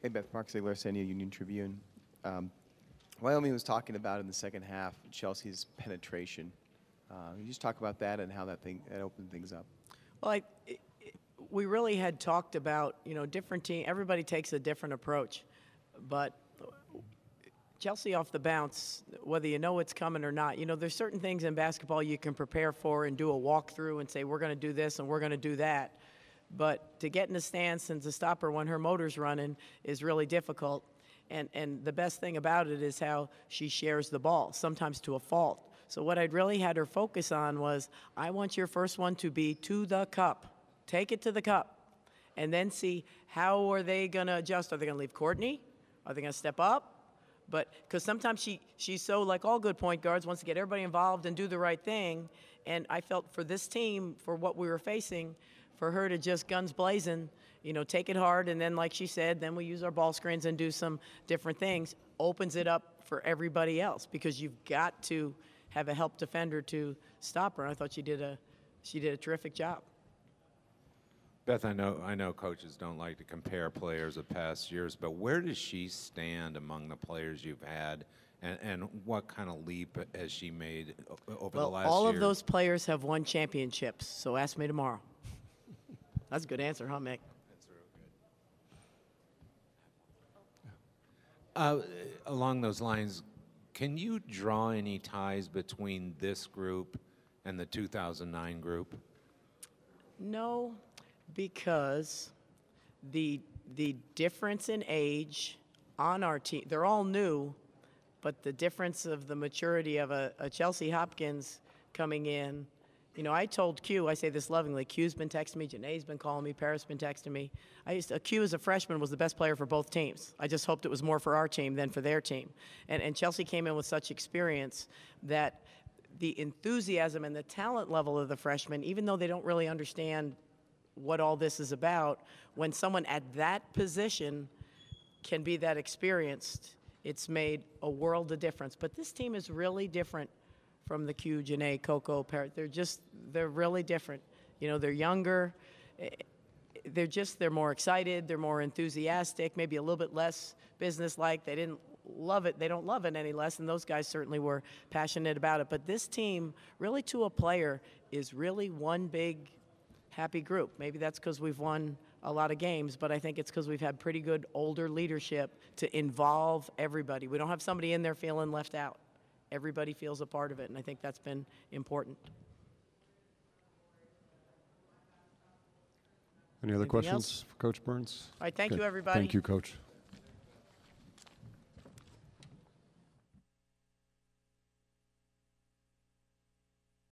Hey, Beth, Mark Ziegler, San Diego Union Tribune. Wyoming was talking about in the second half Chelsea's penetration. Can you just talk about that and how that opened things up? Well, we really had talked about, different team. Everybody takes a different approach, but Chelsea off the bounce, whether you know it's coming or not, there's certain things in basketball you can prepare for and do a walkthrough and say, we're going to do this and we're going to do that. But to get in the stance and to stop her when her motor's running is really difficult. And the best thing about it is how she shares the ball, sometimes to a fault. So what I'd really had her focus on was, I want your first one to be to the cup. Take it to the cup. And then see, how are they going to adjust? Are they going to leave Courtney? Are they going to step up? But because sometimes she's so, like all good point guards, wants to get everybody involved and do the right thing. And I felt for this team, for what we were facing, for her to just guns blazing, take it hard, and then, like she said, then we use our ball screens and do some different things, opens it up for everybody else, because you've got to have a help defender to stop her. And I thought she did a terrific job. Beth, I know coaches don't like to compare players of past years, but where does she stand among the players you've had, and what kind of leap has she made over the last year? All of those players have won championships, so ask me tomorrow. That's a good answer, huh, Mick? That's real good. Along those lines, can you draw any ties between this group and the 2009 group? No, because the difference in age on our team, they're all new, but the difference of the maturity of a Chelsea Hopkins coming in. I told Q, I say this lovingly, Q's been texting me, Janae's been calling me, Paris been texting me. Q as a freshman was the best player for both teams. I just hoped it was more for our team than for their team. And Chelsea came in with such experience that the enthusiasm and the talent level of the freshmen, even though they don't really understand what all this is about, when someone at that position can be that experienced, it's made a world of difference. But this team is really different from the Q, Janae, Coco, Parrot. They're really different. They're younger. They're more excited. They're more enthusiastic, maybe a little bit less businesslike. They didn't love it. They don't love it any less, and those guys certainly were passionate about it. But this team, really to a player, is really one big happy group. Maybe that's because we've won a lot of games, but I think it's because we've had pretty good older leadership to involve everybody. We don't have somebody in there feeling left out. Everybody feels a part of it, and I think that's been important. Any other Anything questions else? for Coach Burns? All right, thank you, everybody. Thank you, Coach.